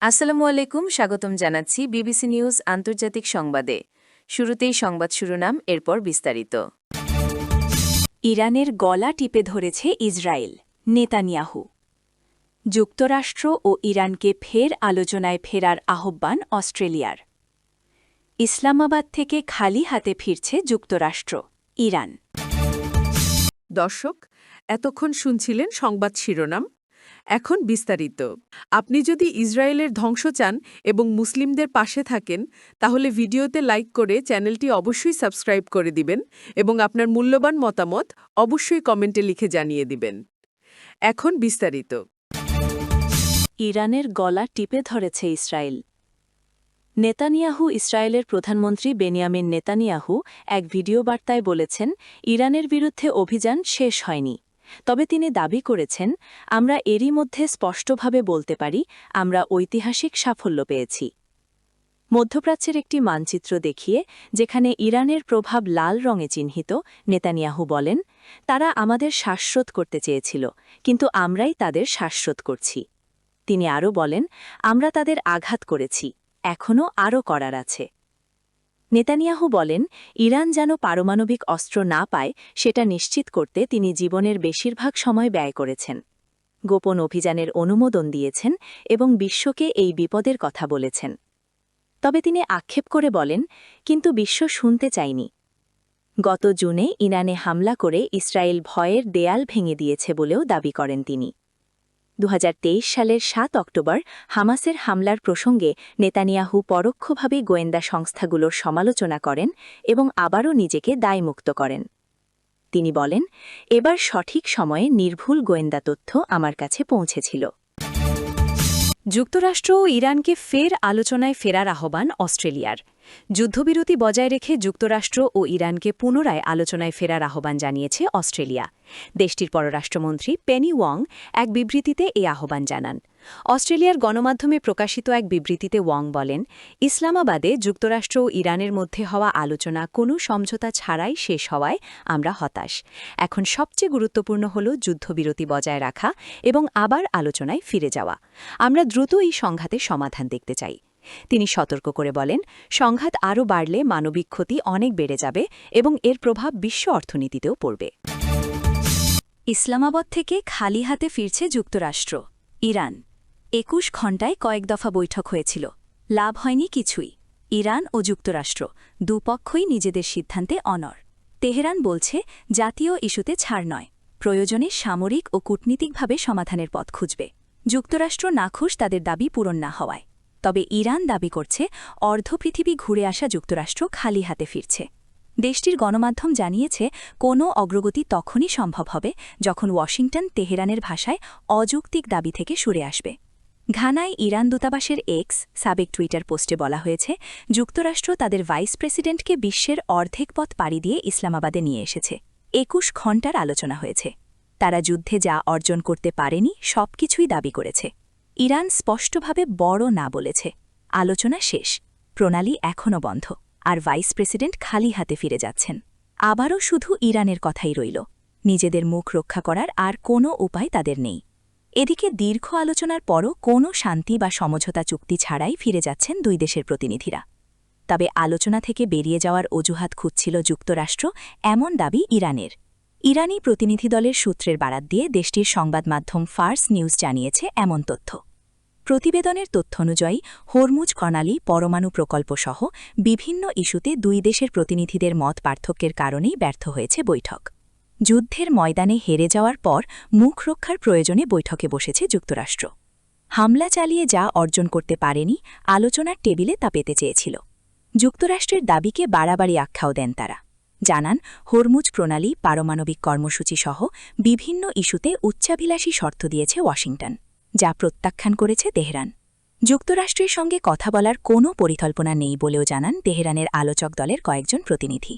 আসসালামু আলাইকুম, স্বাগতম জানাচ্ছি বিবিসি নিউজ আন্তর্জাতিক সংবাদে। শুরুতেই সংবাদ শিরোনাম, এরপর বিস্তারিত। ইরানের গলা টিপে ধরেছে ইসরায়েল, নেতানিয়াহু। যুক্তরাষ্ট্র ও ইরানকে ফের আলোচনায় ফেরার আহ্বান অস্ট্রেলিয়ার। ইসলামাবাদ থেকে খালি হাতে ফিরছে যুক্তরাষ্ট্র, ইরান। দর্শক, এতক্ষণ শুনছিলেন সংবাদ শিরোনাম। এখন বিস্তারিত। আপনি যদি ইসরায়েলের ধ্বংস চান এবং মুসলিমদের পাশে থাকেন, তাহলে ভিডিওতে লাইক করে চ্যানেলটি অবশ্যই সাবস্ক্রাইব করে দিবেন এবং আপনার মূল্যবান মতামত অবশ্যই কমেন্টে লিখে জানিয়ে দিবেন। এখন বিস্তারিত। ইরানের গলা টিপে ধরেছে ইসরায়েল। নেতানিয়াহু ইসরায়েলের প্রধানমন্ত্রী বেনিয়ামিন নেতানিয়াহু এক ভিডিও বার্তায় বলেছেন, ইরানের বিরুদ্ধে অভিযান শেষ হয়নি। তবে তিনি দাবি করেছেন, আমরা এরই মধ্যে স্পষ্টভাবে বলতে পারি, আমরা ঐতিহাসিক সাফল্য পেয়েছি। মধ্যপ্রাচ্যের একটি মানচিত্র দেখিয়ে, যেখানে ইরানের প্রভাব লাল রঙে চিহ্নিত, নেতানিয়াহু বলেন, তারা আমাদের শ্বাসরোধ করতে চেয়েছিল, কিন্তু আমরাই তাদের শ্বাসরোধ করছি। তিনি আরও বলেন, আমরা তাদের আঘাত করেছি, এখনও আরও করার আছে। নেতানিয়াহু বলেন, ইরান যেন পারমাণবিক অস্ত্র না পায় সেটা নিশ্চিত করতে তিনি জীবনের বেশিরভাগ সময় ব্যয় করেছেন। গোপন অভিযানের অনুমোদন দিয়েছেন এবং বিশ্বকে এই বিপদের কথা বলেছেন। তবে তিনি আক্ষেপ করে বলেন, কিন্তু বিশ্ব শুনতে চায়নি। গত জুনে ইরানে হামলা করে ইসরায়েল ভয়ের দেয়াল ভেঙে দিয়েছে বলেও দাবি করেন তিনি। 2023 সালের 7 অক্টোবর হামাসের হামলার প্রসঙ্গে নেতানিয়াহু পরোক্ষভাবে গোয়েন্দা সংস্থাগুলোর সমালোচনা করেন এবং আবারও নিজেকে দায়মুক্ত করেন। তিনি বলেন, এবার সঠিক সময়ে নির্ভুল গোয়েন্দা তথ্য আমার কাছে পৌঁছেছিল। যুক্তরাষ্ট্র ও ইরানকে ফের আলোচনায় ফেরার আহ্বান অস্ট্রেলিয়ার। যুদ্ধবিরতি বজায় রেখে যুক্তরাষ্ট্র ও ইরানকে পুনরায় আলোচনায় ফেরার আহ্বান জানিয়েছে অস্ট্রেলিয়া। দেশটির পররাষ্ট্রমন্ত্রী পেনি ওয়াং এক বিবৃতিতে এই আহ্বান জানান। অস্ট্রেলিয়ার গণমাধ্যমে প্রকাশিত এক বিবৃতিতে ওয়াং বলেন, ইসলামাবাদে যুক্তরাষ্ট্র ও ইরানের মধ্যে হওয়া আলোচনা কোনো সমঝোতা ছাড়াই শেষ হওয়ায় আমরা হতাশ। এখন সবচেয়ে গুরুত্বপূর্ণ হল যুদ্ধবিরতি বজায় রাখা এবং আবার আলোচনায় ফিরে যাওয়া। আমরা দ্রুত এই সংঘাতের সমাধান দেখতে চাই। তিনি সতর্ক করে বলেন, সংঘাত আরও বাড়লে মানবিক ক্ষতি অনেক বেড়ে যাবে এবং এর প্রভাব বিশ্ব অর্থনীতিতেও পড়বে। ইসলামাবাদ থেকে খালি হাতে ফিরছে যুক্তরাষ্ট্র, ইরান। 21 ঘণ্টায় কয়েক দফা বৈঠক হয়েছিল, লাভ হয়নি কিছুই। ইরান ও যুক্তরাষ্ট্র দুপক্ষই নিজেদের সিদ্ধান্তে অনড়। তেহরান বলছে, জাতীয় ইস্যুতে ছাড় নয়, প্রয়োজনে সামরিক ও কূটনীতিকভাবে সমাধানের পথ খুঁজবে। যুক্তরাষ্ট্র নাখুশ তাদের দাবি পূরণ না হওয়ায়। তবে ইরান দাবি করছে, অর্ধপৃথিবী ঘুরে আসা যুক্তরাষ্ট্র খালি হাতে ফিরছে। দেশটির গণমাধ্যম জানিয়েছে, কোনো অগ্রগতি তখনই সম্ভব হবে যখন ওয়াশিংটন তেহরানের ভাষায় অযৌক্তিক দাবি থেকে সরে আসবে। ঘানায় ইরান দূতাবাসের এক্স সাবেক টুইটার পোস্টে বলা হয়েছে, যুক্তরাষ্ট্র তাদের ভাইস প্রেসিডেন্টকে বিশ্বের অর্ধেক পথ পাড়ি দিয়ে ইসলামাবাদে নিয়ে এসেছে। 21 ঘণ্টার আলোচনা হয়েছে। তারা যুদ্ধে যা অর্জন করতে পারেনি সবকিছুই দাবি করেছে। ইরান স্পষ্টভাবে বড় না বলেছে, আলোচনা শেষ, প্রণালী এখনও বন্ধ, আর ভাইস প্রেসিডেন্ট খালি হাতে ফিরে যাচ্ছেন। আবারও শুধু ইরানের কথাই রইল। নিজেদের মুখ রক্ষা করার আর কোনো উপায় তাদের নেই। এদিকে দীর্ঘ আলোচনার পরও কোনো শান্তি বা সমঝোতা চুক্তি ছাড়াই ফিরে যাচ্ছেন দুই দেশের প্রতিনিধিরা। তবে আলোচনা থেকে বেরিয়ে যাওয়ার অজুহাত খুঁজছিল যুক্তরাষ্ট্র, এমন দাবি ইরানের। ইরানি প্রতিনিধি দলের সূত্রের বারাত দিয়ে দেশটির সংবাদ মাধ্যম ফার্স নিউজ জানিয়েছে এমন তথ্য। প্রতিবেদনের তথ্য অনুযায়ী হরমুজ প্রণালী, পরমাণু প্রকল্পসহ বিভিন্ন ইস্যুতে দুই দেশের প্রতিনিধিদের মত পার্থক্যের কারণেই ব্যর্থ হয়েছে বৈঠক। যুদ্ধের ময়দানে হেরে যাওয়ার পর মুখ রক্ষার প্রয়োজনে বৈঠকে বসেছে যুক্তরাষ্ট্র। হামলা চালিয়ে যা অর্জন করতে পারেনি, আলোচনার টেবিলে তা পেতে চেয়েছিল। যুক্তরাষ্ট্রের দাবিকে বাড়াবাড়ি আখ্যাও দেন তারা। জানান, হরমুজ প্রণালী, পারমাণবিক কর্মসূচিসহ বিভিন্ন ইস্যুতে উচ্চাভিলাষী শর্ত দিয়েছে ওয়াশিংটন, যা প্রত্যাখ্যান করেছে তেহরান। যুক্তরাষ্ট্রের সঙ্গে কথা বলার কোনো পরিকল্পনা নেই বলেও জানান তেহরানের আলোচক দলের কয়েকজন প্রতিনিধি।